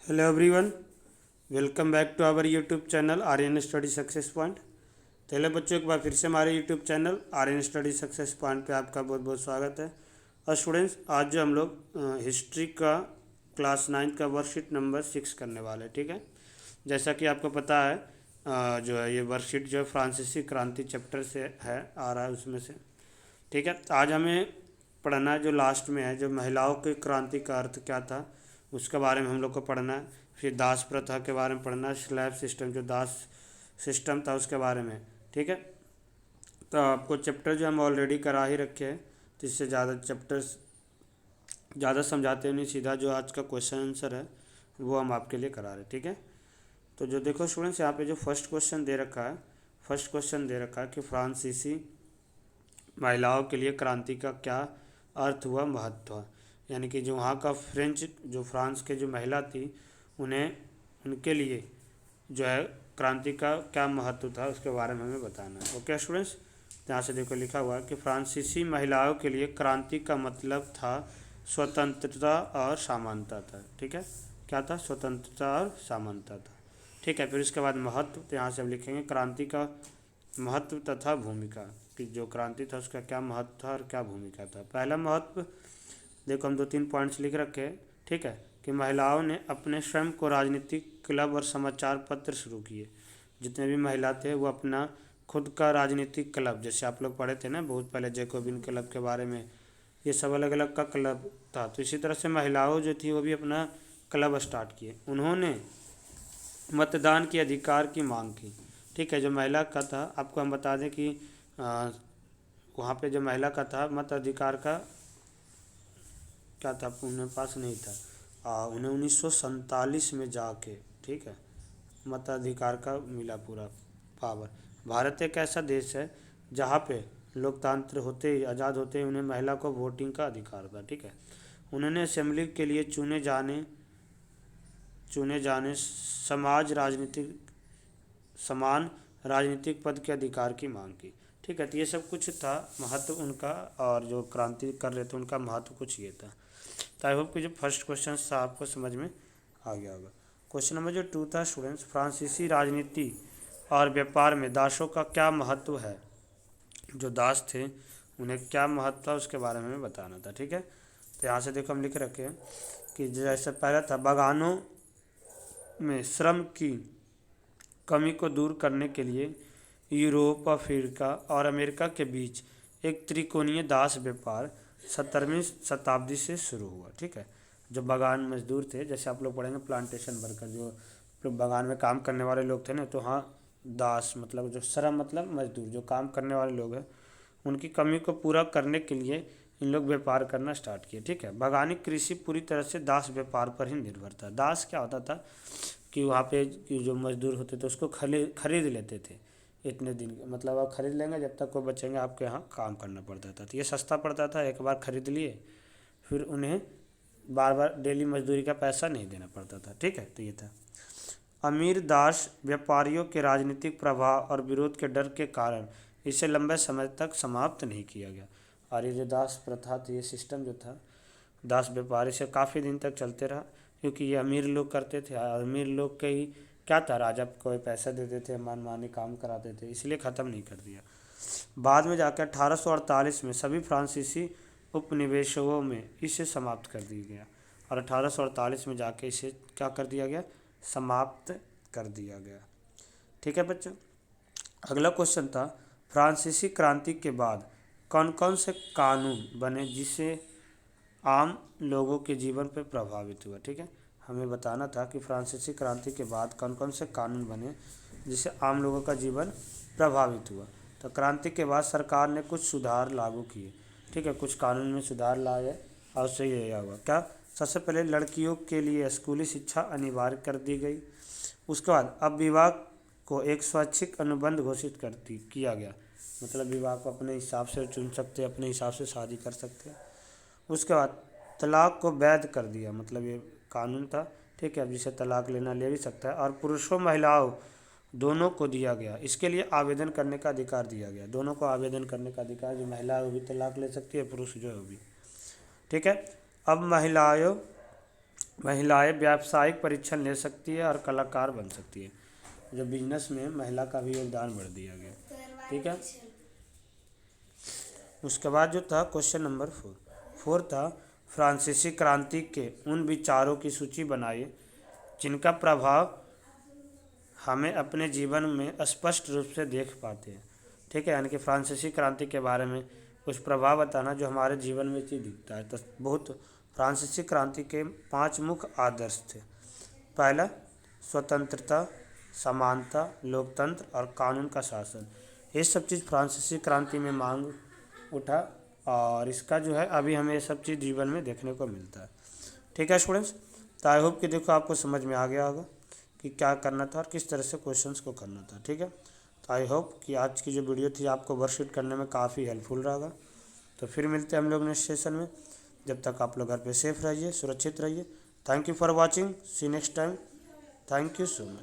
Hello everyone, welcome back to our YouTube channel Aryan study success point. तो hello बच्चों, एक बार फिर से हमारे YouTube channel Aryan study success point पे आपका बहुत बहुत स्वागत है। और स्टूडेंट्स, आज जो हम लोग हिस्ट्री का क्लास 9 का वर्कशीट नंबर 6 करने वाले हैं, ठीक है। जैसा कि आपको पता है, जो है ये वर्कशीट जो है फ्रांसीसी क्रांति चैप्टर से है, आ रहा है उसमें से, ठीक है। तो आज हमें पढ़ना है जो लास्ट में है, जो महिलाओं की क्रांति का अर्थ क्या था उसके बारे में हम लोग को पढ़ना है। फिर दास प्रथा के बारे में पढ़ना है, स्लैब सिस्टम जो दास सिस्टम था उसके बारे में, ठीक है। तो आपको चैप्टर जो हम ऑलरेडी करा ही रखे हैं, तो इससे ज़्यादा चैप्टर्स ज़्यादा समझाते नहीं, सीधा जो आज का क्वेश्चन आंसर है वो हम आपके लिए करा रहे हैं, ठीक है। तो जो देखो स्टूडेंट्स, यहाँ पे जो फर्स्ट क्वेश्चन दे रखा है, फर्स्ट क्वेश्चन दे रखा है कि फ्रांसीसी महिलाओं के लिए क्रांति का क्या अर्थ हुआ, महत्व हुआ। यानी कि जो वहाँ का फ्रेंच, जो फ्रांस के जो महिला थी, उन्हें उनके लिए जो है क्रांति का क्या महत्व था उसके बारे में हमें बताना है। ओके स्टूडेंट्स, यहाँ से देखो लिखा हुआ है कि फ्रांसीसी महिलाओं के लिए क्रांति का मतलब था स्वतंत्रता और समानता था, ठीक है। क्या था? स्वतंत्रता और समानता था, ठीक है। फिर उसके बाद महत्व, तो यहाँ से हम लिखेंगे क्रांति का महत्व तथा भूमिका, कि जो क्रांति था उसका क्या महत्व था और क्या भूमिका था। पहला महत्व देखो, हम 2-3 पॉइंट्स लिख रखे हैं, ठीक है, कि महिलाओं ने अपने स्वयं को राजनीतिक क्लब और समाचार पत्र शुरू किए। जितने भी महिला थे वो अपना खुद का राजनीतिक क्लब, जैसे आप लोग पढ़े थे ना बहुत पहले जैकोबिन क्लब के बारे में, ये सब अलग अलग का क्लब था। तो इसी तरह से महिलाओं जो थी वो भी अपना क्लब स्टार्ट किए। उन्होंने मतदान के अधिकार की मांग की, ठीक है। जो महिला का था, आपको हम बता दें कि वहाँ पे जो महिला का था मत अधिकार का क्या था, उन्हें पास नहीं था। उन्हें 1947 में जाके, ठीक है, मताधिकार का मिला पूरा पावर। भारत एक ऐसा देश है जहाँ पे लोकतंत्र होते ही, आज़ाद होते ही उन्हें महिला को वोटिंग का अधिकार था, ठीक है। उन्होंने असेंबली के लिए चुने जाने समाज राजनीतिक समान राजनीतिक पद के अधिकार की मांग की, ठीक है। तो ये सब कुछ था महत्व उनका, और जो क्रांति कर रहे थे उनका महत्व कुछ ये था। तो आई होप कि जो फर्स्ट क्वेश्चन था आपको समझ में आ गया होगा। क्वेश्चन नंबर जो 2 था स्टूडेंट्स, फ्रांसीसी राजनीति और व्यापार में दासों का क्या महत्व है। जो दास थे उन्हें क्या महत्व था उसके बारे में हमें बताना था, ठीक है। तो यहाँ से देखो हम लिख रखे हैं कि जैसे पहला था, बागानों में श्रम की कमी को दूर करने के लिए यूरोप, अफ्रीका और अमेरिका के बीच एक त्रिकोणीय दास व्यापार 17वीं शताब्दी से शुरू हुआ, ठीक है। जो बागान मजदूर थे, जैसे आप लोग पढ़ेंगे प्लांटेशन वर्कर, जो बागान में काम करने वाले लोग थे ना, तो हाँ, दास मतलब जो श्रम मतलब मजदूर, जो काम करने वाले लोग हैं, उनकी कमी को पूरा करने के लिए इन लोग व्यापार करना स्टार्ट किए, ठीक है। बागानी कृषि पूरी तरह से दास व्यापार पर ही निर्भर था। दास क्या होता था कि वहाँ पे कि जो मजदूर होते थे उसको खरीद लेते थे इतने दिन, मतलब आप खरीद लेंगे जब तक वो बचेंगे आपके यहाँ काम करना पड़ता था। तो ये सस्ता पड़ता था, एक बार खरीद लिए फिर उन्हें बार बार डेली मजदूरी का पैसा नहीं देना पड़ता था, ठीक है। तो ये था। अमीर दास व्यापारियों के राजनीतिक प्रभाव और विरोध के डर के कारण इसे लंबे समय तक समाप्त नहीं किया गया। और ये जो दास प्रथा थी, ये सिस्टम जो था दास व्यापारी से काफ़ी दिन तक चलते रहा, क्योंकि ये अमीर लोग करते थे। अमीर लोग के ही क्या था, राजा को पैसा देते थे, मनमानी काम कराते थे, इसलिए ख़त्म नहीं कर दिया। बाद में जाकर 1848 में सभी फ्रांसीसी उपनिवेशों में इसे समाप्त कर दिया गया, और 1848 में जाके इसे क्या कर दिया गया, समाप्त कर दिया गया, ठीक है बच्चों। अगला क्वेश्चन था, फ्रांसीसी क्रांति के बाद कौन कौन से कानून बने जिससे आम लोगों के जीवन पर प्रभावित हुआ, ठीक है। हमें बताना था कि फ्रांसीसी क्रांति के बाद कौन कौन से कानून बने जिससे आम लोगों का जीवन प्रभावित हुआ। तो क्रांति के बाद सरकार ने कुछ सुधार लागू किए, ठीक है, कुछ कानून में सुधार लाए, और उससे ये हुआ क्या, सबसे पहले लड़कियों के लिए स्कूली शिक्षा अनिवार्य कर दी गई। उसके बाद अब विवाह को एक स्वैच्छिक अनुबंध घोषित किया गया, मतलब विवाह को अपने हिसाब से चुन सकते, अपने हिसाब से शादी कर सकते। उसके बाद तलाक को वैध कर दिया, मतलब ये कानून था, ठीक है, अब जिसे तलाक लेना ले भी सकता है, और पुरुषों महिलाओं दोनों को दिया गया, इसके लिए आवेदन करने का अधिकार दिया गया। दोनों को आवेदन करने का अधिकार, जो महिला वो भी तलाक ले सकती है, पुरुष जो है वो भी, ठीक है। अब महिलाओं महिलाएं व्यावसायिक परीक्षण ले सकती है और कलाकार बन सकती है। जो बिजनेस में महिला का भी योगदान बढ़ दिया गया। ठीक है। उसके बाद जो था क्वेश्चन नंबर 4 था, फ्रांसीसी क्रांति के उन विचारों की सूची बनाइए जिनका प्रभाव हमें अपने जीवन में स्पष्ट रूप से देख पाते हैं। ठीक है, यानी कि फ्रांसीसी क्रांति के बारे में कुछ प्रभाव बताना जो हमारे जीवन में चीज़ दिखता है। तो बहुत फ्रांसीसी क्रांति के 5 मुख्य आदर्श थे। पहला, स्वतंत्रता, समानता, लोकतंत्र और कानून का शासन। ये सब चीज़ फ्रांसीसी क्रांति में मांग उठा और इसका जो है अभी हमें ये सब चीज़ जीवन में देखने को मिलता है। ठीक है स्टूडेंट्स, तो आई होप कि देखो आपको समझ में आ गया होगा कि क्या करना था और किस तरह से क्वेश्चंस को करना था। ठीक है, तो आई होप कि आज की जो वीडियो थी आपको वर्कशीट करने में काफ़ी हेल्पफुल रहा। तो फिर मिलते हैं हम लोग नेक्स्ट सेशन में। जब तक आप लोग घर पे सेफ रहिए, सुरक्षित रहिए। Thank you for watching, see next time. Thank you so much.